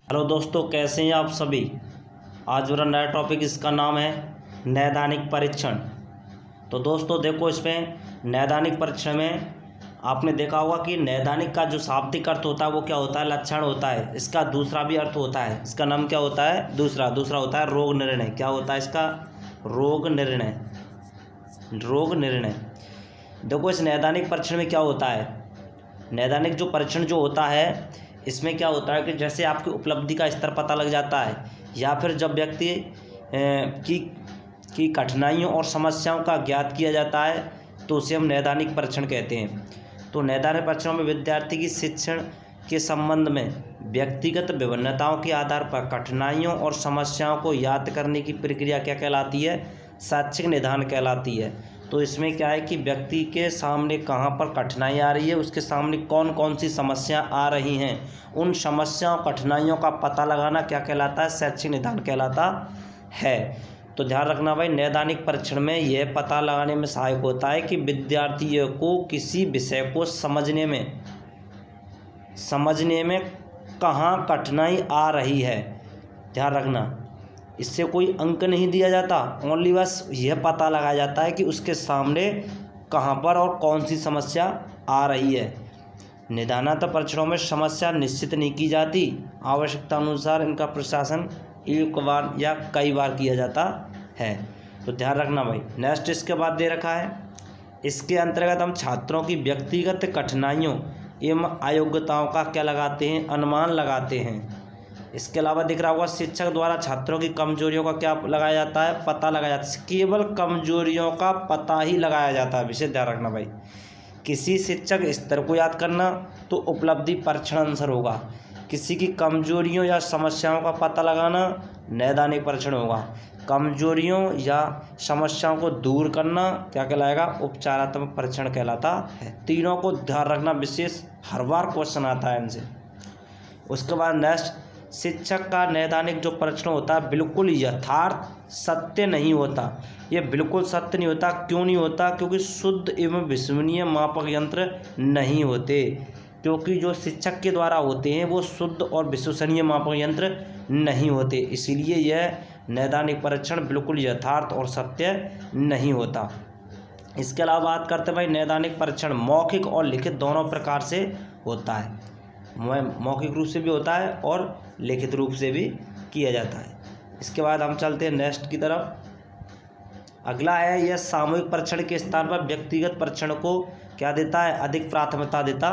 Hello दोस्तों, कैसे हैं आप सभी। आज मेरा नया टॉपिक इसका नाम है नैदानिक परीक्षण। तो दोस्तों देखो, इसमें नैदानिक परीक्षण में आपने देखा होगा कि नैदानिक का जो शाब्दिक अर्थ होता है वो क्या होता है, लक्षण होता है। इसका दूसरा भी अर्थ होता है, इसका नाम क्या होता है, दूसरा होता है रोग निर्णय। क्या होता है इसका, रोग निर्णय। रोग निर्णय। देखो, इस नैदानिक परीक्षण में क्या होता है, नैदानिक जो परीक्षण जो होता है इसमें क्या होता है कि जैसे आपकी उपलब्धि का स्तर पता लग जाता है, या फिर जब व्यक्ति की कठिनाइयों और समस्याओं का ज्ञात किया जाता है तो उसे हम नैदानिक परीक्षण कहते हैं। तो नैदानिक परीक्षणों में विद्यार्थी की शिक्षण के संबंध में व्यक्तिगत विभिन्नताओं के आधार पर कठिनाइयों और समस्याओं को याद करने की प्रक्रिया क्या कहलाती है, शैक्षिक निदान कहलाती है। तो इसमें क्या है कि व्यक्ति के सामने कहाँ पर कठिनाई आ रही है, उसके सामने कौन कौन सी समस्या आ रही हैं, उन समस्याओं कठिनाइयों का पता लगाना क्या कहलाता है, शैक्षिक निदान कहलाता है। तो ध्यान रखना भाई, नैदानिक परीक्षण में यह पता लगाने में सहायक होता है कि विद्यार्थियों को किसी विषय को समझने में कहाँ कठिनाई आ रही है। ध्यान रखना, इससे कोई अंक नहीं दिया जाता, ओनली बस यह पता लगाया जाता है कि उसके सामने कहाँ पर और कौन सी समस्या आ रही है। निदानात्मक परीक्षणों में समस्या निश्चित नहीं की जाती, आवश्यकता अनुसार इनका प्रशासन एक बार या कई बार किया जाता है। तो ध्यान रखना भाई। नेक्स्ट इसके बाद दे रखा है, इसके अंतर्गत हम छात्रों की व्यक्तिगत कठिनाइयों एवं अयोग्यताओं का क्या लगाते हैं, अनुमान लगाते हैं। इसके अलावा दिख रहा होगा, शिक्षक द्वारा छात्रों की कमजोरियों का क्या लगाया जाता है, पता लगाया जाता है। केवल कमजोरियों का पता ही लगाया जाता है, विशेष ध्यान रखना भाई। किसी शिक्षक स्तर को याद करना तो उपलब्धि परीक्षण आंसर होगा, किसी की कमजोरियों या समस्याओं का पता लगाना नैदानिक परीक्षण होगा, कमजोरियों या समस्याओं को दूर करना क्या कहलाएगा, उपचारात्मक परीक्षण कहलाता है। तीनों को ध्यान रखना, विशेष हर बार क्वेश्चन आता है इनसे। उसके बाद नेक्स्ट, शिक्षक का नैदानिक जो परीक्षण होता है बिल्कुल यथार्थ सत्य नहीं होता। ये बिल्कुल सत्य नहीं होता। क्यों नहीं होता, क्योंकि शुद्ध एवं विश्वसनीय मापक यंत्र नहीं होते। क्योंकि जो शिक्षक के द्वारा होते हैं वो शुद्ध और विश्वसनीय मापक यंत्र नहीं होते, इसीलिए यह नैदानिक परीक्षण बिल्कुल यथार्थ और सत्य नहीं होता। इसके अलावा बात करते हैं भाई, नैदानिक परीक्षण मौखिक और लिखित दोनों प्रकार से होता है। मौखिक रूप से भी होता है और लिखित रूप से भी किया जाता है। इसके बाद हम चलते हैं नेक्स्ट की तरफ। अगला है, यह सामूहिक परीक्षण के स्थान पर व्यक्तिगत परीक्षण को क्या देता है, अधिक प्राथमिकता देता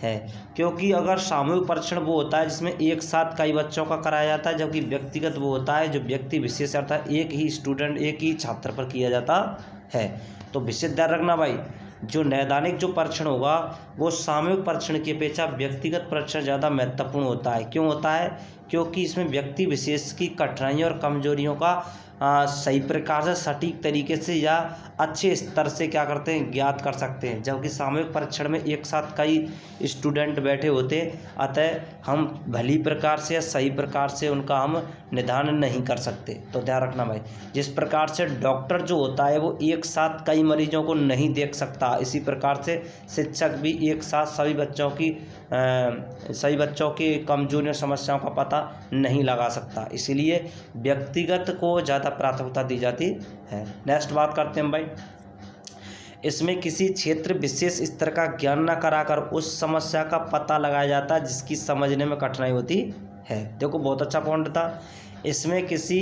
है। क्योंकि अगर सामूहिक परीक्षण वो होता है जिसमें एक साथ कई बच्चों का कराया जाता है, जबकि व्यक्तिगत वो होता है जो व्यक्ति विशेष अर्थात एक ही स्टूडेंट, एक ही छात्र पर किया जाता है। तो विशेष ध्यान रखना भाई, जो नैदानिक जो परीक्षण होगा वो सामूहिक परीक्षण की अपेक्षा व्यक्तिगत परीक्षण ज़्यादा महत्वपूर्ण होता है। क्यों होता है, क्योंकि इसमें व्यक्ति विशेष की कठिनाइयों और कमजोरियों का सही प्रकार से सटीक तरीके से या अच्छे स्तर से क्या करते हैं, ज्ञात कर सकते हैं। जबकि सामूहिक परीक्षण में एक साथ कई स्टूडेंट बैठे होते, अतः हम भली प्रकार से या सही प्रकार से उनका हम निदान नहीं कर सकते। तो ध्यान रखना भाई, जिस प्रकार से डॉक्टर जो होता है वो एक साथ कई मरीजों को नहीं देख सकता, इसी प्रकार से शिक्षक भी एक साथ सभी बच्चों की कमजोरियों समस्याओं का पता नहीं लगा सकता, इसीलिए व्यक्तिगत को ज़्यादा प्राथमिकता दी जाती है। नेक्स्ट बात करते हैं भाई, इसमें किसी क्षेत्र विशेष स्तर का ज्ञान न कराकर उस समस्या का पता लगाया जाता है जिसकी समझने में कठिनाई होती है। देखो, बहुत अच्छा पॉइंट था। इसमें किसी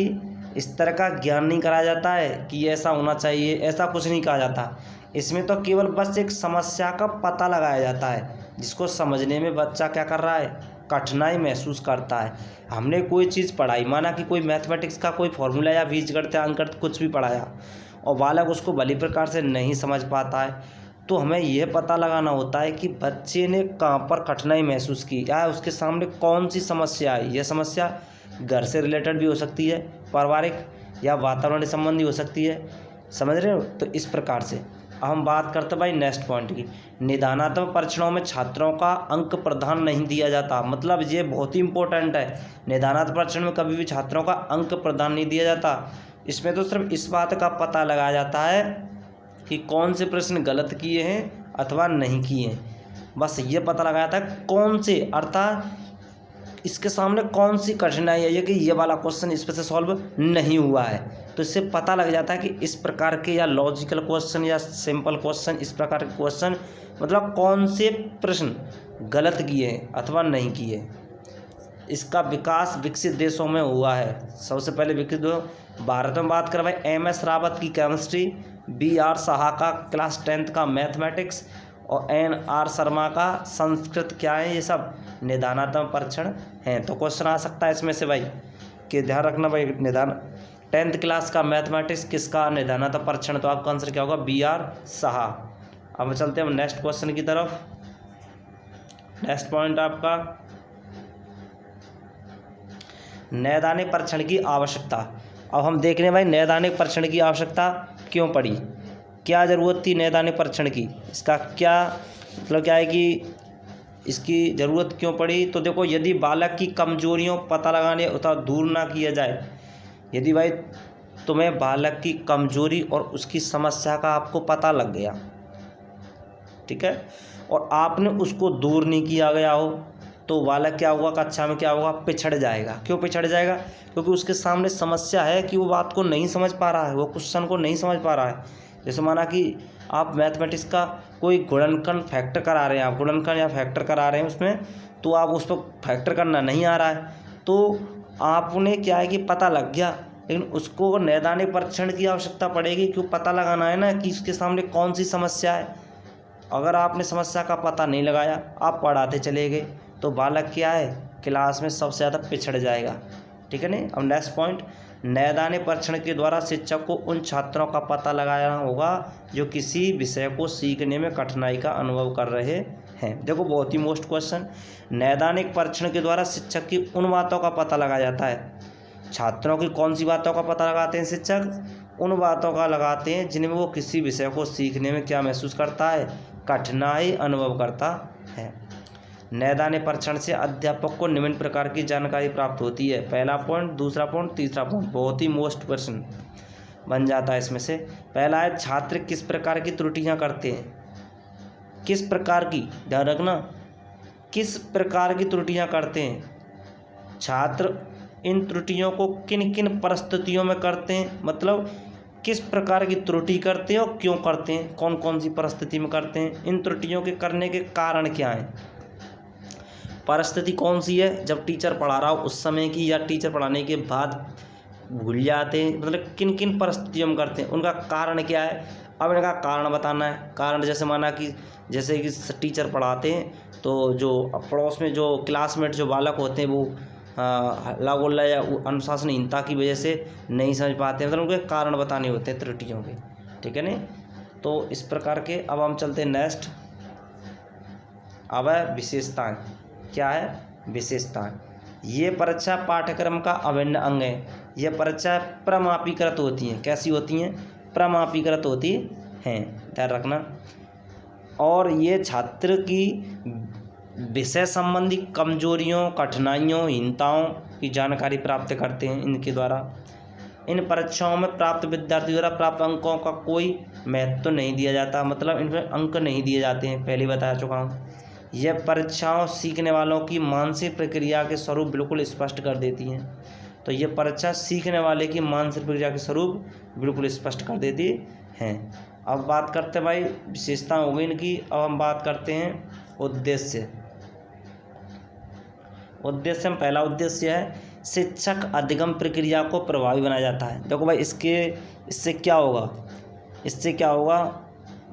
स्तर का ज्ञान नहीं कराया जाता है कि ऐसा होना चाहिए, ऐसा कुछ नहीं कहा जाता। इसमें तो केवल बस एक समस्या का पता लगाया जाता है जिसको समझने में बच्चा क्या कर रहा है, कठिनाई महसूस करता है। हमने कोई चीज़ पढ़ाई, माना कि कोई मैथमेटिक्स का कोई फॉर्मूला या बीजगणित या अंकगणित कुछ भी पढ़ाया और बालक उसको भली प्रकार से नहीं समझ पाता है, तो हमें यह पता लगाना होता है कि बच्चे ने कहाँ पर कठिनाई महसूस की या उसके सामने कौन सी समस्या आई। यह समस्या घर से रिलेटेड भी हो सकती है, पारिवारिक या वातावरण संबंधी हो सकती है, समझ रहे हो। तो इस प्रकार से हम बात करते भाई नेक्स्ट पॉइंट की, निदानात्मक परीक्षणों में छात्रों का अंक प्रदान नहीं दिया जाता। मतलब ये बहुत ही इंपॉर्टेंट है, निदानात्मक परीक्षण में कभी भी छात्रों का अंक प्रदान नहीं दिया जाता। इसमें तो सिर्फ इस बात का पता लगाया जाता है कि कौन से प्रश्न गलत किए हैं अथवा नहीं किए हैं, बस ये पता लगाया था कौन से, अर्थात इसके सामने कौन सी कठिनाई है कि ये वाला क्वेश्चन इस पर से सॉल्व नहीं हुआ है। तो इससे पता लग जाता है कि इस प्रकार के या लॉजिकल क्वेश्चन या सिंपल क्वेश्चन, इस प्रकार के क्वेश्चन मतलब कौन से प्रश्न गलत किए अथवा नहीं किए। इसका विकास विकसित देशों में हुआ है। सबसे पहले विकसित भारत में बात करें भाई, एम.एस. रावत की केमिस्ट्री, बी.आर. साहा का क्लास 10th का मैथमेटिक्स और एन.आर. शर्मा का संस्कृत। क्या है ये सब? निदानात्मक परीक्षण हैं। तो क्वेश्चन आ सकता है इसमें से भाई कि ध्यान रखना भाई, निदान 10th क्लास का मैथमेटिक्स किसका? निदानात्मक परीक्षण। तो आपका आंसर क्या होगा? बी.आर. साहा। अब चलते हैं नेक्स्ट क्वेश्चन की तरफ। नेक्स्ट पॉइंट आपका नैदानिक परीक्षण की आवश्यकता। अब हम देख रहे हैं भाई नैदानिक परीक्षण की आवश्यकता क्यों पड़ी, क्या ज़रूरत थी नैदानिक परीक्षण की, इसका क्या मतलब क्या है कि इसकी ज़रूरत क्यों पड़ी। तो देखो, यदि बालक की कमजोरियों पता लगाने अथवा दूर ना किया जाए, यदि भाई तुम्हें बालक की कमजोरी और उसकी समस्या का आपको पता लग गया, ठीक है, और आपने उसको दूर नहीं किया गया हो, तो बालक क्या होगा, कक्षा में क्या होगा, पिछड़ जाएगा। क्यों पिछड़ जाएगा? क्योंकि उसके सामने समस्या है कि वो बात को नहीं समझ पा रहा है, वो क्वेश्चन को नहीं समझ पा रहा है। जैसे माना कि आप मैथमेटिक्स का कोई गुणनखंड फैक्टर करा रहे हैं, आप गुणनखंड या फैक्टर करा रहे हैं उसमें, तो आप उस पर फैक्टर करना नहीं आ रहा है, तो आपने क्या है कि पता लग गया, लेकिन उसको नैदानिक परीक्षण की आवश्यकता पड़ेगी। क्यों? पता लगाना है ना कि उसके सामने कौन सी समस्या है। अगर आपने समस्या का पता नहीं लगाया, आप पढ़ाते चले गए, तो बालक क्या है, क्लास में सबसे ज़्यादा पिछड़ जाएगा, ठीक है नहीं। अब नेक्स्ट पॉइंट, नैदानिक परीक्षण के द्वारा शिक्षक को उन छात्रों का पता लगाना होगा जो किसी विषय को सीखने में कठिनाई का अनुभव कर रहे हैं। देखो, बहुत ही मोस्ट क्वेश्चन, नैदानिक परीक्षण के द्वारा शिक्षक की उन बातों का पता लगाया जाता है। छात्रों की कौन सी बातों का पता लगाते हैं शिक्षक? उन बातों का लगाते हैं जिनमें वो किसी विषय को सीखने में क्या महसूस करता है, कठिनाई अनुभव करता है। नैदानिक परीक्षण से अध्यापक को निम्न प्रकार की जानकारी प्राप्त होती है। पहला पॉइंट, दूसरा पॉइंट, तीसरा पॉइंट, बहुत ही मोस्ट क्वेश्चन बन जाता है इसमें से। पहला है, छात्र किस प्रकार की त्रुटियां करते हैं। किस प्रकार की, ध्यान रखना, किस प्रकार की त्रुटियां करते हैं छात्र, इन त्रुटियों को किन किन परिस्थितियों में करते हैं, मतलब किस प्रकार की त्रुटि करते हैं और क्यों करते हैं, कौन कौन सी परिस्थिति में करते हैं, इन त्रुटियों के करने के कारण क्या हैं। परिस्थिति कौन सी है, जब टीचर पढ़ा रहा हो उस समय की, या टीचर पढ़ाने के बाद भूल जाते हैं, मतलब किन किन परिस्थितियों में करते हैं, उनका कारण क्या है। अब इनका कारण बताना है। कारण जैसे माना कि जैसे कि टीचर पढ़ाते हैं तो जो पड़ोस में जो क्लासमेट जो बालक होते हैं वो हल्ला गुल्ला या अनुशासनहीनता की वजह से नहीं समझ पाते हैं, मतलब उनके कारण बताने होते हैं त्रुटियों के, ठीक है नहीं। तो इस प्रकार के। अब हम चलते हैं नेक्स्ट। अब है विशेषताएं। क्या है? विशेषताएं। ये परीक्षा पाठ्यक्रम का अभिन्न अंग है। ये परीक्षा प्रमापीकृत होती हैं। कैसी होती हैं? प्रमापीकृत होती हैं, ध्यान रखना। और ये छात्र की विषय संबंधी कमजोरियों, कठिनाइयों, हीनताओं की जानकारी प्राप्त करते हैं इनके द्वारा। इन परीक्षाओं में प्राप्त विद्यार्थी द्वारा प्राप्त अंकों का कोई महत्व नहीं दिया जाता, मतलब इनमें अंक नहीं दिए जाते हैं, पहले बता चुका हूँ। यह परीक्षाओं सीखने वालों की मानसिक प्रक्रिया के स्वरूप बिल्कुल स्पष्ट कर देती हैं। तो ये परीक्षा सीखने वाले की मानसिक प्रक्रिया के स्वरूप बिल्कुल स्पष्ट कर देती हैं। अब बात करते हैं भाई, विशेषता हो गई इनकी। अब हम बात करते हैं उद्देश्य। उद्देश्य में पहला उद्देश्य है शिक्षक अधिगम प्रक्रिया को प्रभावी बनाया जाता है। देखो भाई, इससे क्या होगा, इससे क्या होगा,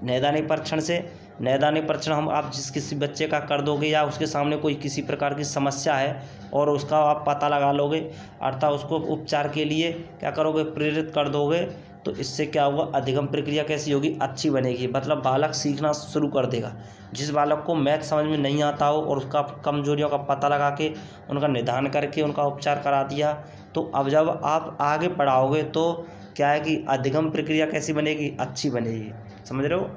नैदानिक परीक्षण से, नैदानिक परीक्षण हम आप जिस किसी बच्चे का कर दोगे या उसके सामने कोई किसी प्रकार की समस्या है और उसका आप पता लगा लोगे, अर्थात उसको उपचार के लिए क्या करोगे, प्रेरित कर दोगे, तो इससे क्या होगा, अधिगम प्रक्रिया कैसी होगी, अच्छी बनेगी। मतलब बालक सीखना शुरू कर देगा। जिस बालक को मैथ समझ में नहीं आता हो और उसका कमजोरियों का पता लगा के उनका निदान करके उनका उपचार करा दिया, तो अब जब आप आगे पढ़ाओगे तो क्या है कि अधिगम प्रक्रिया कैसी बनेगी, अच्छी बनेगी। समझ रहे हो।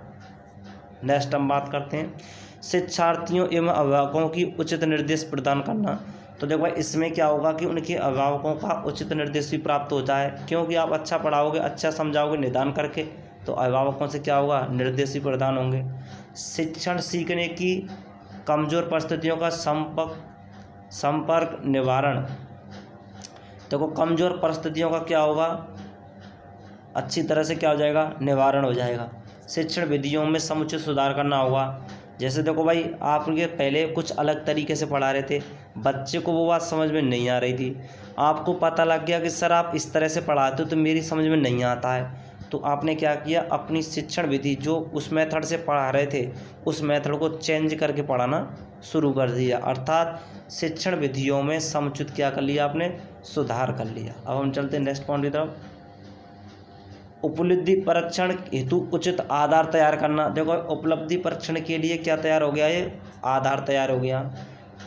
नेक्स्ट हम बात करते हैं शिक्षार्थियों एवं अभिभावकों की उचित निर्देश प्रदान करना। तो देखो भाई, इसमें क्या होगा कि उनके अभिभावकों का उचित निर्देश भी प्राप्त होता है, क्योंकि आप अच्छा पढ़ाओगे, अच्छा समझाओगे निदान करके, तो अभिभावकों से क्या होगा, निर्देश भी प्रदान होंगे। शिक्षण सीखने की कमज़ोर परिस्थितियों का संपर्क निवारण। देखो कमज़ोर परिस्थितियों का क्या होगा, अच्छी तरह से क्या हो जाएगा, निवारण हो जाएगा। शिक्षण विधियों में समुचित सुधार करना होगा। जैसे देखो भाई, आपके पहले कुछ अलग तरीके से पढ़ा रहे थे, बच्चे को वो बात समझ में नहीं आ रही थी, आपको पता लग गया कि सर आप इस तरह से पढ़ाते हो तो मेरी समझ में नहीं आता है, तो आपने क्या किया, अपनी शिक्षण विधि जो उस मेथड से पढ़ा रहे थे उस मेथड को चेंज करके पढ़ाना शुरू कर दिया, अर्थात शिक्षण विधियों में समुचित क्या कर लिया आपने, सुधार कर लिया। अब हम चलते हैं नेक्स्ट पॉइंट की तरफ। उपलब्धि परीक्षण हेतु उचित आधार तैयार करना। देखो उपलब्धि परीक्षण के लिए क्या तैयार हो गया, ये आधार तैयार हो गया।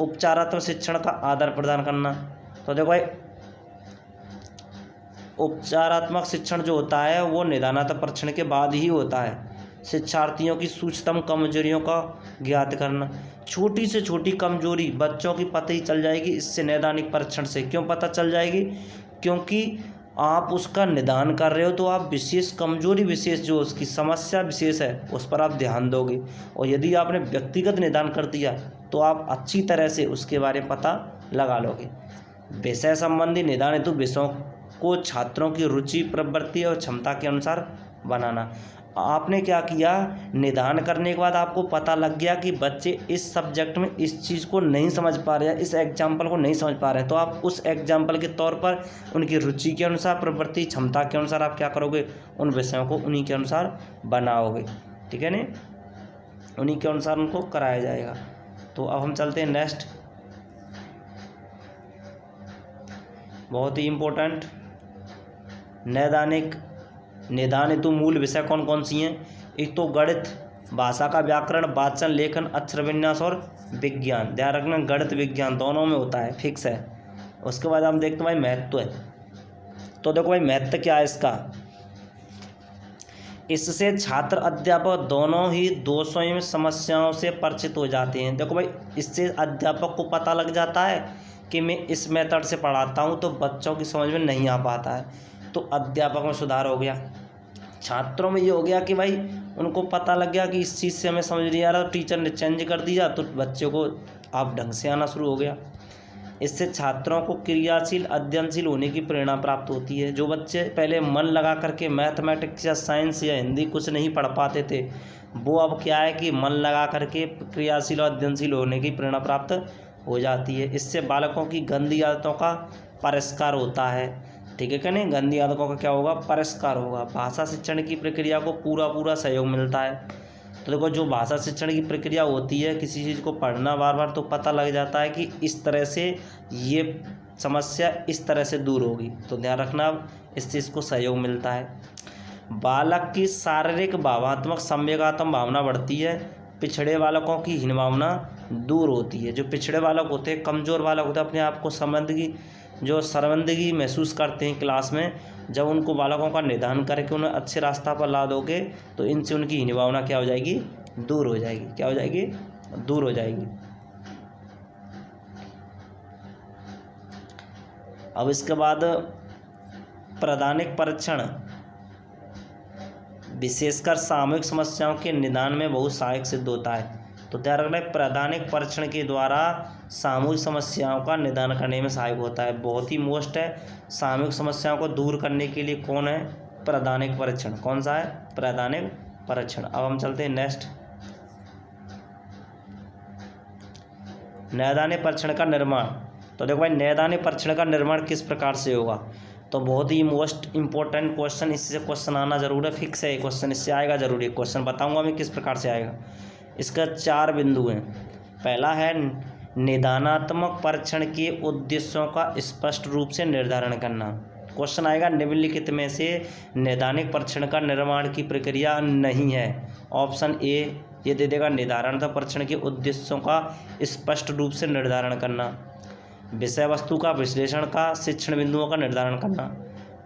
उपचारात्मक शिक्षण का आधार प्रदान करना। तो देखो भाई, उपचारात्मक शिक्षण जो होता है वो निदानात्मक परीक्षण के बाद ही होता है। शिक्षार्थियों की सूक्ष्मतम कमजोरियों का ज्ञात करना। छोटी से छोटी कमजोरी बच्चों की पता ही चल जाएगी इससे, नैदानिक परीक्षण से। क्यों पता चल जाएगी, क्योंकि आप उसका निदान कर रहे हो तो आप विशेष कमजोरी विशेष जो उसकी समस्या विशेष है उस पर आप ध्यान दोगे, और यदि आपने व्यक्तिगत निदान कर दिया तो आप अच्छी तरह से उसके बारे में पता लगा लोगे। विषय संबंधी निदान हेतु विषयों को छात्रों की रुचि, प्रवृत्ति और क्षमता के अनुसार बनाना। आपने क्या किया, निदान करने के बाद आपको पता लग गया कि बच्चे इस सब्जेक्ट में इस चीज़ को नहीं समझ पा रहे हैं, इस एग्जाम्पल को नहीं समझ पा रहे हैं, तो आप उस एग्जाम्पल के तौर पर उनकी रुचि के अनुसार, प्रवृत्ति, क्षमता के अनुसार आप क्या करोगे, उन विषयों को उन्हीं के अनुसार बनाओगे। ठीक है नहीं, उन्हीं के अनुसार उनको कराया जाएगा। तो अब हम चलते हैं नेक्स्ट, बहुत ही इम्पोर्टेंट, नैदानिक निदान हेतु मूल विषय कौन कौन सी हैं। एक तो गणित, भाषा का व्याकरण, वाचन, लेखन, अक्षर विन्यास और विज्ञान। ध्यान रखना गणित विज्ञान दोनों में होता है, फिक्स है। उसके बाद हम देखते हैं भाई महत्व है। तो देखो भाई महत्व क्या है इसका, इससे छात्र अध्यापक दोनों ही दोषों में समस्याओं से परिचित हो जाते हैं। देखो भाई, इससे अध्यापक को पता लग जाता है कि मैं इस मेथड से पढ़ाता हूँ तो बच्चों की समझ में नहीं आ पाता है, तो अध्यापक में सुधार हो गया। छात्रों में ये हो गया कि भाई उनको पता लग गया कि इस चीज़ से हमें समझ नहीं आ रहा, तो टीचर ने चेंज कर दिया तो बच्चों को आप ढंग से आना शुरू हो गया। इससे छात्रों को क्रियाशील, अध्ययनशील होने की प्रेरणा प्राप्त होती है। जो बच्चे पहले मन लगा करके मैथमेटिक्स या साइंस या हिंदी कुछ नहीं पढ़ पाते थे, वो अब क्या है कि मन लगा करके क्रियाशील और अध्ययनशील होने की प्रेरणा प्राप्त हो जाती है। इससे बालकों की गंदी आदतों का परिष्कार होता है। ठीक है क्या नहीं, गंदी आदतों का क्या होगा, परिष्कार होगा। भाषा शिक्षण की प्रक्रिया को पूरा सहयोग मिलता है। तो देखो, जो भाषा शिक्षण की प्रक्रिया होती है, किसी चीज़ को पढ़ना बार बार तो पता लग जाता है कि इस तरह से ये समस्या इस तरह से दूर होगी, तो ध्यान रखना इस चीज़ को सहयोग मिलता है। बालक की शारीरिक, भावात्मक, संवेगात्मक भावना बढ़ती है। पिछड़े बालकों की हीन भावना दूर होती है। जो पिछड़े बालक होते हैं, कमज़ोर बालक होते हैं, अपने आप को शर्मिंदगी महसूस करते हैं क्लास में, जब उनको बालकों का निदान करके उन्हें अच्छे रास्ता पर ला दोगे तो इनसे उनकी हीन भावना क्या हो जाएगी, दूर हो जाएगी। क्या हो जाएगी, दूर हो जाएगी। अब इसके बाद प्रादानिक परीक्षण विशेषकर सामूहिक समस्याओं के निदान में बहुत सहायक सिद्ध होता है। तो ध्यान रखना, प्रादानिक परीक्षण के द्वारा सामूहिक समस्याओं का निदान करने में सहायक होता है। बहुत ही मोस्ट है, सामूहिक समस्याओं को दूर करने के लिए कौन है, प्रादानिक परीक्षण। कौन सा है, प्रादानिक परीक्षण। अब हम चलते हैं नेक्स्ट, नैदानिक परीक्षण का निर्माण। तो देखो भाई, नैदानिक परीक्षण का निर्माण किस प्रकार से होगा, तो बहुत ही मोस्ट इंपॉर्टेंट क्वेश्चन, इससे क्वेश्चन आना जरूर है, फिक्स है ये क्वेश्चन, इससे आएगा जरूर। एक क्वेश्चन बताऊंगा मैं किस प्रकार से आएगा। इसका 4 बिंदु हैं। पहला है निदानात्मक परीक्षण के उद्देश्यों का स्पष्ट रूप से निर्धारण करना। क्वेश्चन आएगा, निम्नलिखित में से नैदानिक परीक्षण का निर्माण की प्रक्रिया नहीं है। ऑप्शन ए ये दे देगा, निदानात्मक परीक्षण के उद्देश्यों का स्पष्ट रूप से निर्धारण करना, विषय वस्तु का विश्लेषण का, शिक्षण बिंदुओं का निर्धारण करना,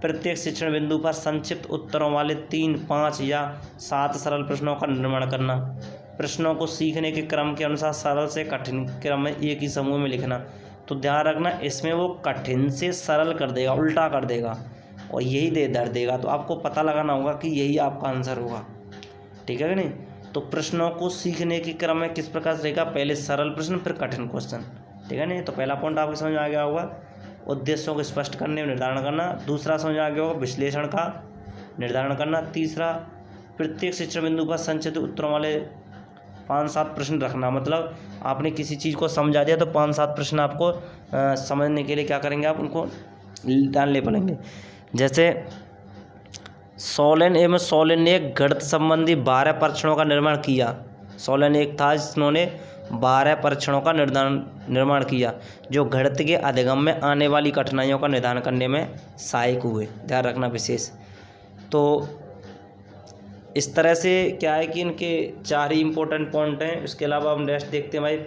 प्रत्येक शिक्षण बिंदु पर संक्षिप्त उत्तरों वाले 3, 5 या 7 सरल प्रश्नों का निर्माण करना, प्रश्नों को सीखने के क्रम के अनुसार सरल से कठिन क्रम में एक ही समूह में लिखना। तो ध्यान रखना, इसमें वो कठिन से सरल कर देगा, उल्टा कर देगा और यही दे धर देगा, तो आपको पता लगाना होगा कि यही आपका आंसर होगा। ठीक है कि नहीं। तो प्रश्नों को सीखने के क्रम में किस प्रकार से रहेगा, पहले सरल प्रश्न फिर कठिन क्वेश्चन। ठीक है ना। तो पहला पॉइंट आपको समझ में आ गया होगा, उद्देश्यों को स्पष्ट करने में निर्धारण करना। दूसरा समझ में आ गया होगा, विश्लेषण का निर्धारण करना। तीसरा, प्रत्येक शिक्षण बिंदु पर संचित उत्तरों वाले 5-7 प्रश्न रखना। मतलब आपने किसी चीज़ को समझा दिया तो 5-7 प्रश्न आपको समझने के लिए क्या करेंगे, आप उनको डालने पड़ेंगे। जैसे सोलेन एवं सोलेन ने गणित संबंधी 12 परीक्षणों का निर्माण किया। सोलेन एक था जिन्होंने 12 परीक्षणों का निर्माण किया जो गणित के अधिगम में आने वाली कठिनाइयों का निदान करने में सहायक हुए। ध्यान रखना विशेष। तो इस तरह से क्या है कि इनके 4 ही इम्पोर्टेंट पॉइंट हैं। इसके अलावा हम नेक्स्ट देखते हैं भाई,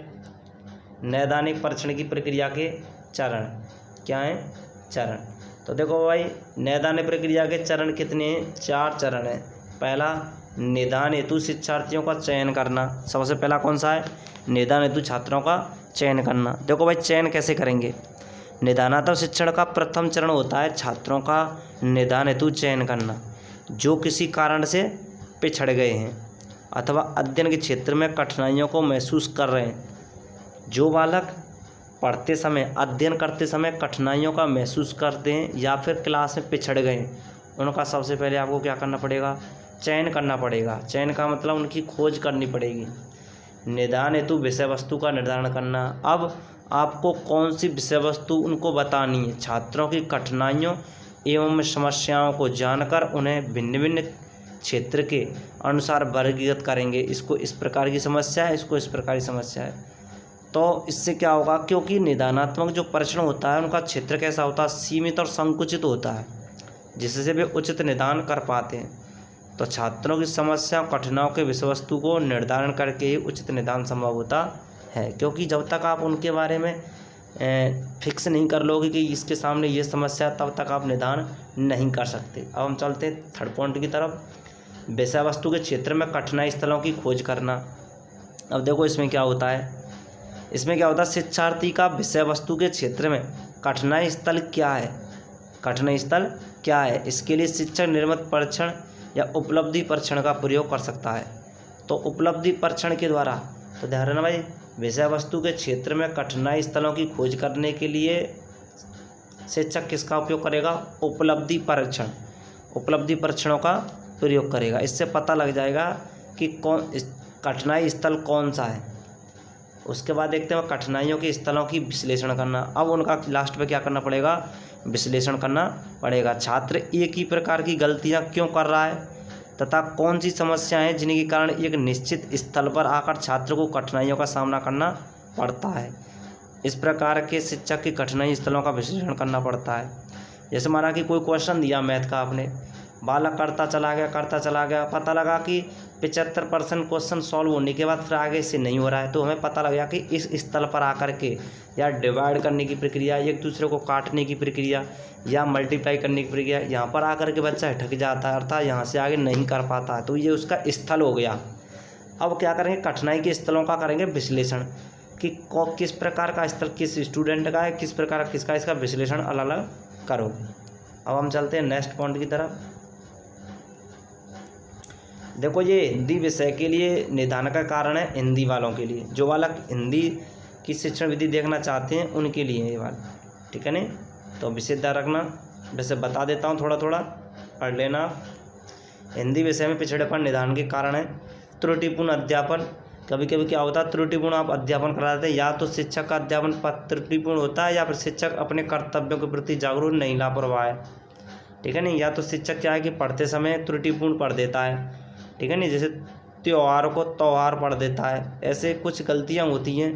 नैदानिक परीक्षण की प्रक्रिया के चरण क्या हैं, चरण। तो देखो भाई, नैदानिक प्रक्रिया के चरण कितने हैं, 4 चरण हैं। पहला, निदान हेतु शिक्षार्थियों का चयन करना। सबसे पहला कौन सा है, निदान हेतु छात्रों का चयन करना। देखो भाई, चयन कैसे करेंगे। निदानात्मक शिक्षण का प्रथम चरण होता है छात्रों का निदान हेतु चयन करना, जो किसी कारण से पिछड़ गए हैं अथवा अध्ययन के क्षेत्र में कठिनाइयों को महसूस कर रहे हैं। जो बालक पढ़ते समय, अध्ययन करते समय कठिनाइयों का महसूस करते हैं या फिर क्लास में पिछड़ गए हैं, उनका सबसे पहले आपको क्या करना पड़ेगा, चयन करना पड़ेगा। चयन का मतलब उनकी खोज करनी पड़ेगी। निदान हेतु विषय वस्तु का निर्धारण करना। अब आपको कौन सी विषय वस्तु उनको बतानी है। छात्रों की कठिनाइयों एवं समस्याओं को जानकर उन्हें भिन्न भिन्न क्षेत्र के अनुसार वर्गीकृत करेंगे। इसको इस प्रकार की समस्या है, इसको इस प्रकार की समस्या है। तो इससे क्या होगा, क्योंकि निदानात्मक जो परीक्षण होता है उनका क्षेत्र कैसा होता है, सीमित और संकुचित होता है, जिससे वे उचित निदान कर पाते हैं। तो छात्रों की समस्या कठिनाइयों के विषय वस्तु को निर्धारण करके ही उचित निदान संभव होता है। क्योंकि जब तक आप उनके बारे में फिक्स नहीं कर लोगे कि इसके सामने ये समस्या, तब तक आप निदान नहीं कर सकते। अब हम चलते हैं थर्ड पॉइंट की तरफ, विषय वस्तु के क्षेत्र में कठिनाई स्थलों की खोज करना। अब देखो इसमें क्या होता है, शिक्षार्थी का विषय वस्तु के क्षेत्र में कठिनाई स्थल क्या है, कठिनाई स्थल क्या है, इसके लिए शिक्षक निर्मित परीक्षण या उपलब्धि परीक्षण का प्रयोग कर सकता है। तो उपलब्धि परीक्षण के द्वारा, तो ध्यान रखना भाई, विषय वस्तु के क्षेत्र में कठिनाई स्थलों की खोज करने के लिए शिक्षक किसका उपयोग करेगा, उपलब्धि परीक्षण, उपलब्धि परीक्षणों का प्रयोग करेगा। इससे पता लग जाएगा कि कठिनाई स्थल कौन सा है। उसके बाद देखते हैं कठिनाइयों के स्थलों की विश्लेषण करना। अब उनका लास्ट पे क्या करना पड़ेगा, विश्लेषण करना पड़ेगा। छात्र एक ही प्रकार की गलतियां क्यों कर रहा है तथा कौन सी समस्याएं हैं जिनके कारण एक निश्चित स्थल पर आकर छात्र को कठिनाइयों का सामना करना पड़ता है। इस प्रकार के शिक्षक की कठिनाई स्थलों का विश्लेषण करना पड़ता है। जैसे माना कि कोई क्वेश्चन दिया मैथ का, आपने बालक करता चला गया, पता लगा कि 75% क्वेश्चन सॉल्व होने के बाद फिर आगे से नहीं हो रहा है। तो हमें पता लग गया कि इस स्थल पर आकर के या डिवाइड करने की प्रक्रिया, एक दूसरे को काटने की प्रक्रिया या मल्टीप्लाई करने की प्रक्रिया, यहाँ पर आकर के बच्चा अटक जाता है, अर्थात यहाँ से आगे नहीं कर पाता है। तो ये उसका स्थल हो गया। अब क्या करेंगे, कठिनाई के स्थलों का करेंगे विश्लेषण कि किस प्रकार का स्थल किस स्टूडेंट का है, किस प्रकार किसका, इसका विश्लेषण अलग अलग करो। अब हम चलते हैं नेक्स्ट पॉइंट की तरफ। देखो ये हिंदी विषय के लिए निदान का कारण है, हिंदी वालों के लिए, जो बालक हिंदी की शिक्षण विधि देखना चाहते हैं उनके लिए ये बात, ठीक है नहीं। तो विशेष ध्यान रखना, वैसे बता देता हूँ, थोड़ा थोड़ा पढ़ लेना। हिंदी विषय में पिछड़ेपन निदान के कारण है त्रुटिपूर्ण अध्यापन। कभी कभी क्या होता है, त्रुटिपूर्ण आप अध्यापन कराते हैं, या तो शिक्षक का अध्यापन त्रुटिपूर्ण होता है या फिर शिक्षक अपने कर्तव्यों के प्रति जागरूक नहीं, लापरवाह है, ठीक है नहीं। या तो शिक्षक क्या है कि पढ़ते समय त्रुटिपूर्ण पढ़ देता है, ठीक है नहीं, जैसे त्यौहार को त्योहार पढ़ देता है, ऐसे कुछ गलतियां होती हैं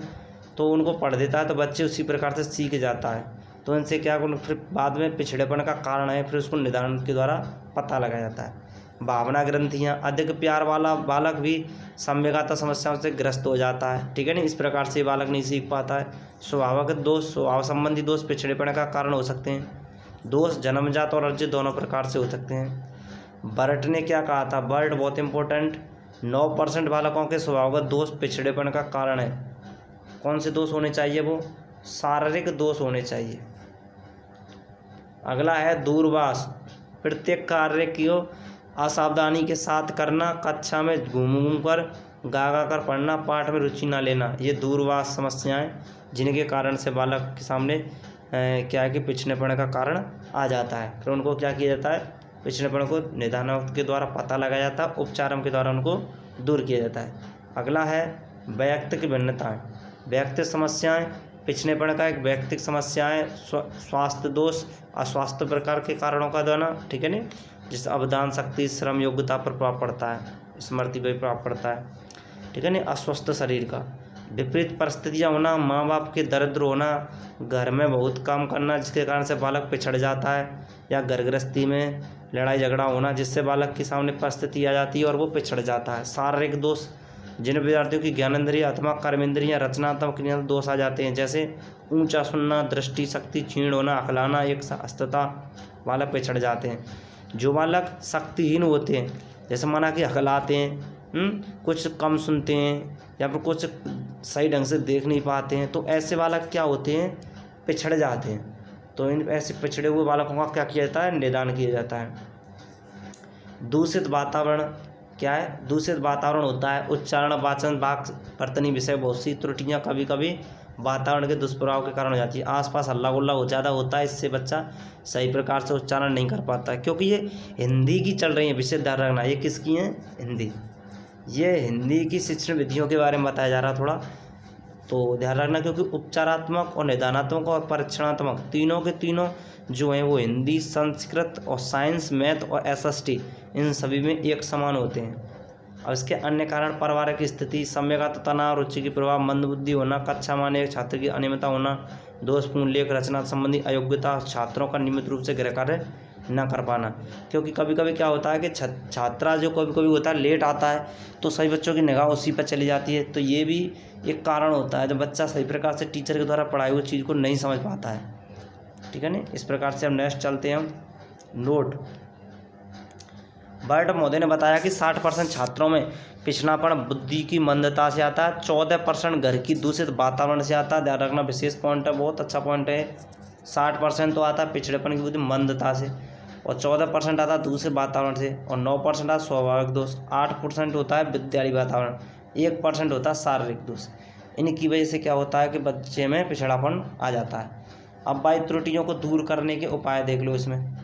तो उनको पढ़ देता है, तो बच्चे उसी प्रकार से सीख जाता है। तो इनसे क्या फिर बाद में पिछड़ेपन का कारण है, फिर उसको निदान के द्वारा पता लगाया जाता है। भावना ग्रंथियाँ, अधिक प्यार वाला बालक भी संवेगात्मक समस्याओं से ग्रस्त हो जाता है, ठीक है नहीं, इस प्रकार से बालक नहीं सीख पाता है। स्वभावक दोष, स्वभाव संबंधी दोष पिछड़ेपन का कारण हो सकते हैं। दोष जन्मजात और अर्जित दोनों प्रकार से हो सकते हैं। बर्ट ने क्या कहा था, बर्ट बहुत इंपॉर्टेंट, 9% बालकों के स्वभावगत दोष पिछड़ेपन का कारण है। कौन से दोष होने चाहिए, वो शारीरिक दोष होने चाहिए। अगला है दूरभाष, प्रत्येक कार्य की असावधानी के साथ करना, कक्षा में घूम कर गा गा कर पढ़ना, पाठ में रुचि ना लेना, ये दूरभाष समस्याएं जिनके कारण से बालक के सामने क्या है कि पिछड़ेपन का कारण आ जाता है। फिर उनको क्या किया जाता है, पिछड़ेपन को निदानों के द्वारा पता लगाया जाता है, उपचारों के द्वारा उनको दूर किया जाता है। अगला है वैयक्तिक भिन्नताएं। वैयक्तिक समस्याएं पिछड़ेपन का एक वैयक्तिक समस्याएं स्वास्थ्य दोष, अस्वास्थ्य प्रकार के कारणों का द्वारा, ठीक है नहीं, जिससे अवदान शक्ति, श्रम योग्यता पर प्रभाव पड़ता है, स्मृति पर प्रभाव पड़ता है, ठीक है नहीं। अस्वस्थ शरीर का, विपरीत परिस्थितियाँ होना, माँ बाप के दरिद्र होना, घर में बहुत काम करना जिसके कारण से बालक पिछड़ जाता है, या घर गृहस्थी में लड़ाई झगड़ा होना जिससे बालक के सामने परिस्थिति आ जाती है और वो पिछड़ जाता है। शारीरिक दोष, जिन विद्यार्थियों की ज्ञानेंद्रिय, आत्मा, कर्मेंद्रियाँ, रचनात्मक क्रिया दोष आ जाते हैं, जैसे ऊंचा सुनना, दृष्टि शक्ति क्षीण होना, अकलाना, एक हस्तता, बालक पिछड़ जाते हैं। जो बालक शक्तिहीन होते हैं, जैसे माना कि हकलाते हैं, कुछ कम सुनते हैं या फिर कुछ सही ढंग से देख नहीं पाते हैं, तो ऐसे बालक क्या होते हैं, पिछड़ जाते हैं। तो इन ऐसे पिछड़े हुए बालकों का क्या किया जाता है, निदान किया जाता है। दूषित वातावरण क्या है, दूषित वातावरण होता है, उच्चारण, वाचन, वाक वर्तनी विषय बहुत सी त्रुटियाँ कभी कभी वातावरण के दुष्प्रभाव के कारण हो जाती है। आसपास हल्ला गुल्ला हो ज़्यादा होता है, इससे बच्चा सही प्रकार से उच्चारण नहीं कर पाता है, क्योंकि ये हिंदी की चल रही है, विशेष ध्यान रखना, ये किसकी है, हिंदी। ये हिंदी की शिक्षण विधियों के बारे में बताया जा रहा थोड़ा, तो ध्यान रखना, क्योंकि उपचारात्मक और निदानात्मक और परीक्षणात्मक तीनों के तीनों जो हैं वो हिंदी, संस्कृत और साइंस, मैथ और SST इन सभी में एक समान होते हैं। और इसके अन्य कारण पारिवारिक स्थिति, सम्यगत तनाव, रुचि की प्रभाव, मंदबुद्धि होना, कक्षा में एक छात्र की अनियमितता होना, दोषपूर्ण लेख रचना संबंधी अयोग्यता, छात्रों का नियमित रूप से गृह कार्य न कर पाना। क्योंकि कभी कभी क्या होता है कि छात्रा जो कभी कभी होता है लेट आता है, तो सही बच्चों की निगाह उसी पर चली जाती है, तो ये भी एक कारण होता है, जब बच्चा सही प्रकार से टीचर के द्वारा पढ़ाई हुई चीज़ को नहीं समझ पाता है, ठीक है नहीं। इस प्रकार से हम नेक्स्ट चलते हैं। हम नोट, बर्ट महोदय ने बताया कि 60% छात्रों में पिछड़ापन बुद्धि की मंदता से आता है, 14% घर की दूषित वातावरण से आता है। ध्यान रखना, विशेष पॉइंट है, बहुत अच्छा पॉइंट है। 60% तो आता है पिछड़ेपन की बुद्धि मंदता से, और 14% आता है दूसरे वातावरण से, और 9% आता है स्वाभाविक दोष, 8% होता है विद्यालय वातावरण, 1% होता है शारीरिक दोष। इनकी वजह से क्या होता है कि बच्चे में पिछड़ापन आ जाता है। अब भाई त्रुटियों को दूर करने के उपाय देख लो इसमें,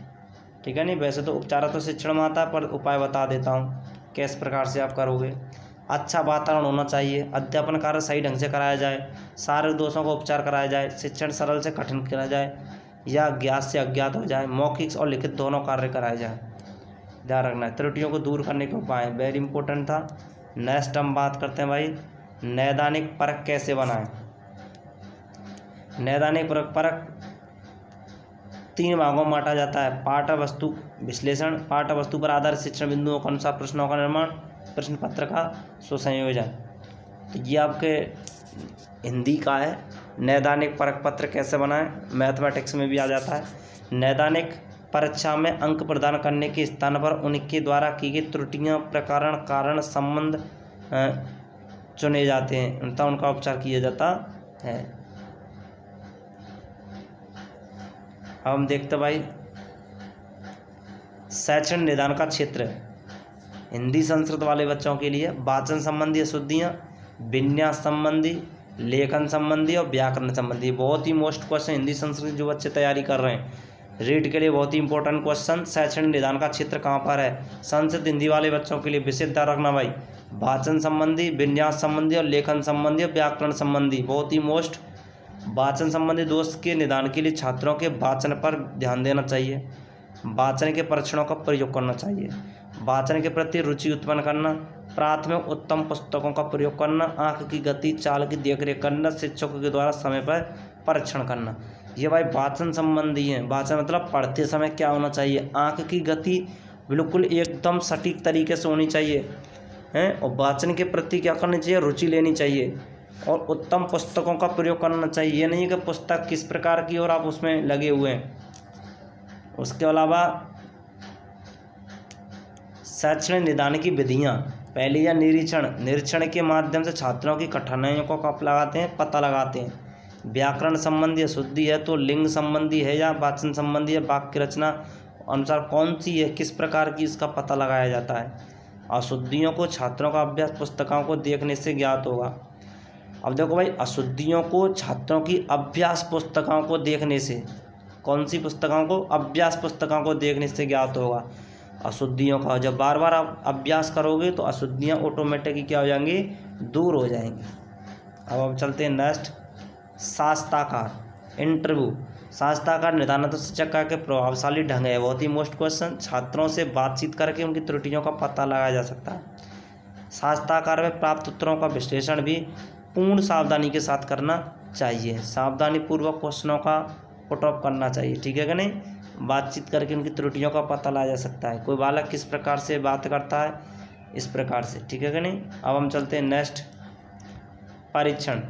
ठीक है नहीं। वैसे तो उपचार तो शिक्षण में आता है, पर उपाय बता देता हूँ किस प्रकार से आप करोगे। अच्छा वातावरण होना चाहिए, अध्यापन कार्य सही ढंग से कराया जाए, शारीरिक दोषों का उपचार कराया जाए, शिक्षण सरल से कठिन कराया जाए या ज्ञात से अज्ञात हो जाए, मौखिक और लिखित दोनों कार्य कराए जाए। ध्यान रखना है, त्रुटियों को दूर करने के उपाय वेरी इंपॉर्टेंट था। नेक्स्ट हम बात करते हैं भाई, नैदानिक परख कैसे बनाएं। नैदानिक परख 3 भागों में बांटा जाता है। पाठ्य वस्तु विश्लेषण, पाठ्य वस्तु पर आधारित शिक्षण बिंदुओं के अनुसार प्रश्नों का निर्माण, प्रश्न पत्र का सुसंयोजन। तो ये आपके हिंदी का है, नैदानिक परख पत्र कैसे बनाएं। मैथमेटिक्स में भी आ जाता है। नैदानिक परीक्षा में अंक प्रदान करने के स्थान पर उनके द्वारा की गई त्रुटियां, प्रकरण, कारण, संबंध चुने जाते हैं, उनका उपचार किया जाता है। अब हम देखते भाई शैक्षणिक निदान का क्षेत्र, हिंदी संस्कृत वाले बच्चों के लिए वाचन संबंधी अशुद्धियाँ, विन्यास संबंधी, लेखन संबंधी और व्याकरण संबंधी। बहुत ही मोस्ट क्वेश्चन हिंदी संस्कृत जो बच्चे तैयारी कर रहे हैं, रीड के लिए बहुत ही इंपॉर्टेंट क्वेश्चन। शैक्षणिक निदान का क्षेत्र कहाँ पर है। संस्कृत हिंदी वाले बच्चों के लिए विशेष ध्यान रखना भाई, वाचन संबंधी, विन्यास संबंधी और लेखन संबंधी और व्याकरण संबंधी, बहुत ही मोस्ट। वाचन संबंधी दोष के निदान के लिए छात्रों के वाचन पर ध्यान देना चाहिए, वाचन के परीक्षणों का प्रयोग करना चाहिए, वाचन के प्रति रुचि उत्पन्न करना, प्राथमिक उत्तम पुस्तकों का प्रयोग करना, आँख की गति, चाल की देखरेख करना, शिक्षकों के द्वारा समय पर परीक्षण करना। ये भाई वाचन संबंधी है। वाचन मतलब पढ़ते समय क्या होना चाहिए, आँख की गति बिल्कुल एकदम सटीक तरीके से होनी चाहिए हैं, और वाचन के प्रति क्या करनी चाहिए, रुचि लेनी चाहिए, और उत्तम पुस्तकों का प्रयोग करना चाहिए। ये नहीं है कि पुस्तक किस प्रकार की और आप उसमें लगे हुए हैं। उसके अलावा शैक्षणिक निदान की विधियाँ, पहली या निरीक्षण के माध्यम से छात्रों की कठिनाइयों को पता लगाते हैं। व्याकरण संबंधी अशुद्धि है तो लिंग संबंधी है या वाचन संबंधी है, वाक्य रचना अनुसार कौन सी है, किस प्रकार की, इसका पता लगाया जाता है। अशुद्धियों को छात्रों का अभ्यास पुस्तकों को देखने से ज्ञात होगा। अब देखो भाई, अशुद्धियों को छात्रों की अभ्यास पुस्तकों को देखने से, कौन सी पुस्तकों को? अभ्यास पुस्तकों को देखने से ज्ञात होगा। अशुद्धियों का जब बार बार आप अभ्यास करोगे तो अशुद्धियाँ ऑटोमेटिकली क्या हो जाएंगी? दूर हो जाएंगी। अब चलते हैं नेक्स्ट, शास्त्राकार इंटरव्यू। शास्त्राकार निदानतः शिक्षक के प्रभावशाली ढंग है। बहुत ही मोस्ट क्वेश्चन, छात्रों से बातचीत करके उनकी त्रुटियों का पता लगाया जा सकता है। शास्त्राकार में प्राप्त उत्तरों का विश्लेषण भी पूर्ण सावधानी के साथ करना चाहिए। सावधानी पूर्वक क्वेश्चनों का पुट ऑफ करना चाहिए, ठीक है कि नहीं? बातचीत करके उनकी त्रुटियों का पता लगाया जा सकता है। कोई बालक किस प्रकार से बात करता है, इस प्रकार से, ठीक है कि नहीं? अब हम चलते हैं नेक्स्ट, परीक्षण।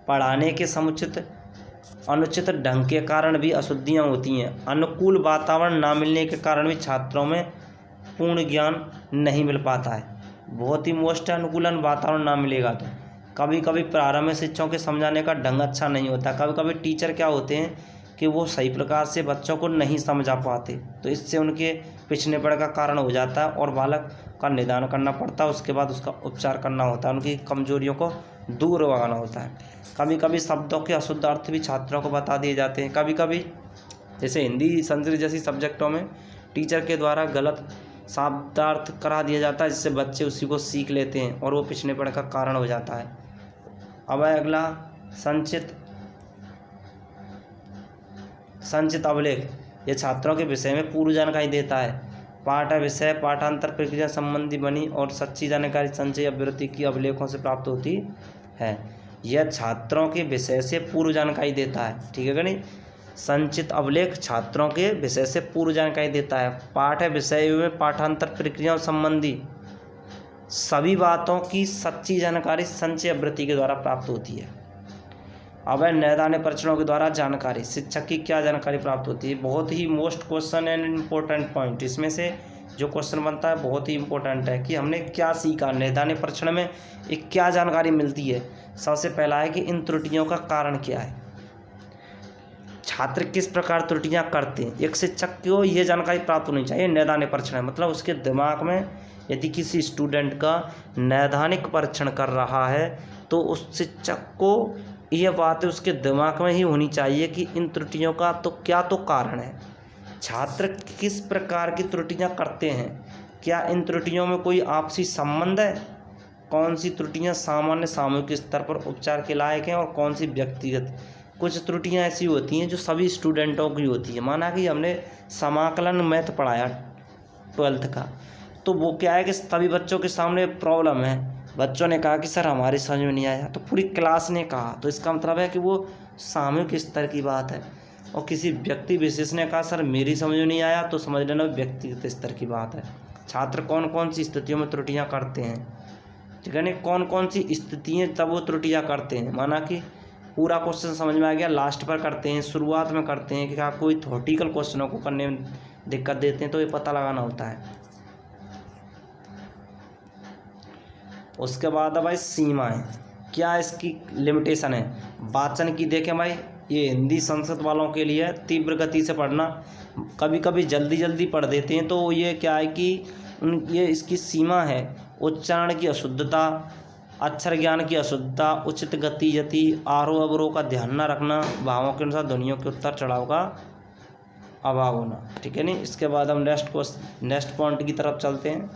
पढ़ाने के समुचित अनुचित ढंग के कारण भी अशुद्धियाँ होती हैं। अनुकूल वातावरण ना मिलने के कारण भी छात्रों में पूर्ण ज्ञान नहीं मिल पाता है। बहुत ही मोस्ट, अनुकूलन वातावरण ना मिलेगा तो कभी कभी प्रारंभ में शिक्षकों के समझाने का ढंग अच्छा नहीं होता। कभी कभी टीचर क्या होते हैं कि वो सही प्रकार से बच्चों को नहीं समझा पाते, तो इससे उनके पिछड़ेपन का कारण हो जाता है और बालक का निदान करना पड़ता है। उसके बाद उसका उपचार करना होता है, उनकी कमजोरियों को दूर भगाना होता है। कभी कभी शब्दों के अशुद्ध अर्थ भी छात्रों को बता दिए जाते हैं। कभी कभी जैसे हिंदी, संस्कृत जैसी सब्जेक्टों में टीचर के द्वारा गलत शब्दार्थ करा दिया जाता है, जिससे बच्चे उसी को सीख लेते हैं और वो पिछड़ेपन का कारण हो जाता है। अब है अगला, संचित अभिलेख। यह छात्रों के विषय में पूर्व जानकारी देता है। पाठ विषय पाठांतर प्रक्रिया संबंधी बनी और सच्ची जानकारी संचय अभिवृत्ति की अभिलेखों से प्राप्त होती है। यह छात्रों के विषय से पूर्व जानकारी देता है, ठीक है कि नहीं? संचित अभिलेख छात्रों के विषय से पूर्व जानकारी देता है। पाठ विषय में पाठांतर प्रक्रियाओं संबंधी सभी बातों की सच्ची जानकारी संचय अभिवृत्ति के द्वारा प्राप्त होती है। अब है नैदानिक परीक्षणों के द्वारा जानकारी। शिक्षक की क्या जानकारी प्राप्त होती है? बहुत ही most question and important point, इसमें से जो क्वेश्चन बनता है बहुत ही इंपॉर्टेंट है कि हमने क्या सीखा नैदानिक परीक्षण में, एक क्या जानकारी मिलती है। सबसे पहला है कि इन त्रुटियों का कारण क्या है, छात्र किस प्रकार त्रुटियां करते हैं। एक शिक्षक को यह जानकारी प्राप्त होनी चाहिए नैदानिक परीक्षण, मतलब उसके दिमाग में यदि किसी स्टूडेंट का नैदानिक परीक्षण कर रहा है तो उस शिक्षक को यह बात उसके दिमाग में ही होनी चाहिए कि इन त्रुटियों का तो क्या तो कारण है, छात्र किस प्रकार की त्रुटियां करते हैं, क्या इन त्रुटियों में कोई आपसी संबंध है, कौन सी त्रुटियां सामान्य सामूहिक स्तर पर उपचार के लायक हैं और कौन सी व्यक्तिगत। कुछ त्रुटियां ऐसी होती हैं जो सभी स्टूडेंटों की होती है। माना कि हमने समाकलन मैथ पढ़ाया 12th का, तो वो क्या है कि सभी बच्चों के सामने प्रॉब्लम है, बच्चों ने कहा कि सर हमारी समझ में नहीं आया, तो पूरी क्लास ने कहा, तो इसका मतलब है कि वो सामूहिक स्तर की बात है। और किसी व्यक्ति विशेष ने कहा सर मेरी समझ में नहीं आया, तो समझ लेना व्यक्तिगत स्तर की बात है। छात्र कौन कौन सी स्थितियों में त्रुटियां करते हैं, ठीक है नहीं, कौन कौन सी स्थितियाँ तब वो त्रुटियां करते हैं। माना कि पूरा क्वेश्चन समझ में आ गया, लास्ट पर करते हैं, शुरुआत में करते हैं, कि क्या कोई थ्योरेटिकल क्वेश्चनों को करने में दिक्कत देते हैं, तो ये पता लगाना होता है। उसके बाद भाई सीमाएं, क्या इसकी लिमिटेशन है। वाचन की देखें भाई, ये हिंदी संस्कृत वालों के लिए तीव्र गति से पढ़ना, कभी कभी जल्दी जल्दी पढ़ देते हैं, तो ये क्या है कि ये इसकी सीमा है। उच्चारण की अशुद्धता, अक्षर ज्ञान की अशुद्धता, उचित गति यति, आरोह अवरोह का ध्यान न रखना, भावों के अनुसार ध्वनियों के उतार चढ़ाव का अभाव होना, ठीक है नहीं। इसके बाद हम नेक्स्ट पॉइंट की तरफ चलते हैं,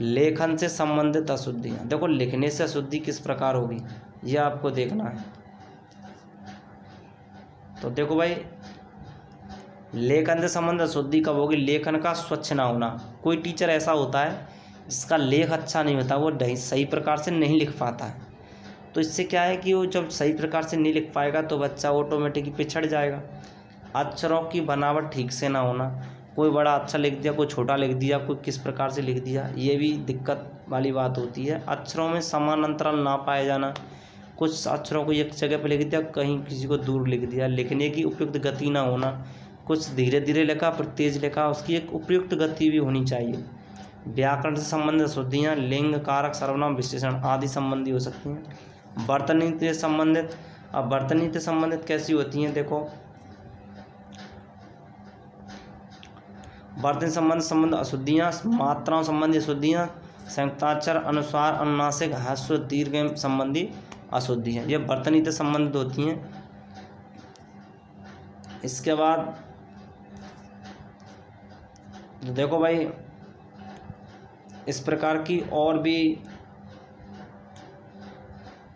लेखन से संबंधित अशुद्धियाँ। देखो लिखने से अशुद्धि किस प्रकार होगी ये आपको देखना है। तो देखो भाई, लेखन से संबंधित अशुद्धि कब होगी, लेखन का स्वच्छ ना होना। कोई टीचर ऐसा होता है जिसका लेख अच्छा नहीं होता, वो सही प्रकार से नहीं लिख पाता है, तो इससे क्या है कि वो जब सही प्रकार से नहीं लिख पाएगा तो बच्चा ऑटोमेटिकली पिछड़ जाएगा। अक्षरों की बनावट ठीक से ना होना, कोई बड़ा अच्छा लिख दिया, कोई छोटा लिख दिया, कोई किस प्रकार से लिख दिया, ये भी दिक्कत वाली बात होती है। अक्षरों में समान अंतराल ना पाया जाना, कुछ अक्षरों को एक जगह पर लिख दिया, कहीं किसी को दूर लिख दिया। लिखने की उपयुक्त गति ना होना, कुछ धीरे धीरे लिखा फिर तेज लिखा, उसकी एक उपयुक्त गति भी होनी चाहिए। व्याकरण से संबंधित अशुद्धियाँ लिंग, कारक, सर्वनाम, विशेषण आदि संबंधी हो सकती हैं। बर्तन नीति से संबंधित, अब बर्तन नीति से संबंधित कैसी होती हैं, देखो बर्तन संबंध अशुद्धियाँ, मात्राओं संबंधी अशुद्धियाँ, संयुक्ताक्षर अनुस्वार अनुनासिक ह्रस्व दीर्घ संबंधी अशुद्धियाँ, ये वर्तनी से संबंधित होती हैं। इसके बाद तो देखो भाई, इस प्रकार की और भी,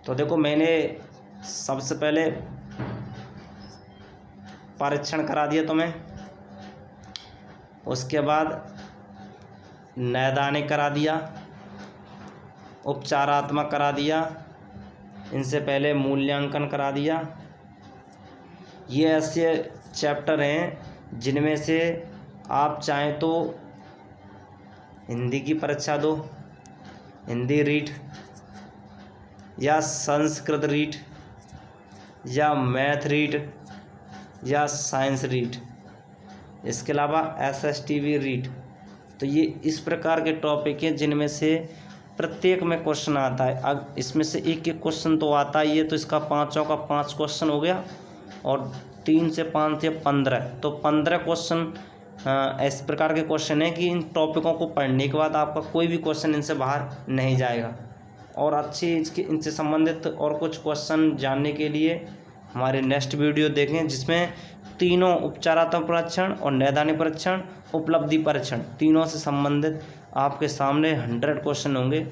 तो देखो मैंने सबसे पहले परीक्षण करा दिया तुम्हें, उसके बाद नैदानिक करा दिया, उपचारात्मक करा दिया, इनसे पहले मूल्यांकन करा दिया। ये ऐसे चैप्टर हैं जिनमें से आप चाहें तो हिंदी की परीक्षा दो, हिंदी रीड या संस्कृत रीड या मैथ रीड या साइंस रीड, इसके अलावा SSTV रीड। तो ये इस प्रकार के टॉपिक हैं जिनमें से प्रत्येक में क्वेश्चन आता है। अब इसमें से एक एक क्वेश्चन तो आता ही है, तो इसका 5 का 5 क्वेश्चन हो गया, और 3 से 5 से 15, तो 15 क्वेश्चन इस प्रकार के क्वेश्चन हैं कि इन टॉपिकों को पढ़ने के बाद आपका कोई भी क्वेश्चन इनसे बाहर नहीं जाएगा। और अच्छी इनसे संबंधित और कुछ क्वेश्चन जानने के लिए हमारे नेक्स्ट वीडियो देखें, जिसमें तीनों उपचारात्मक परीक्षण और नैदानिक परीक्षण, उपलब्धि परीक्षण, तीनों से संबंधित आपके सामने 100 क्वेश्चन होंगे।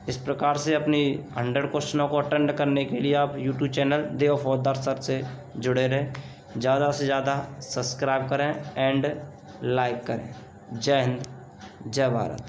इस प्रकार से अपनी 100 क्वेश्चनों को अटेंड करने के लिए आप YouTube चैनल देव फौजदार सर से जुड़े रहें, ज़्यादा से ज़्यादा सब्सक्राइब करें एंड लाइक करें। जय हिंद, जय भारत।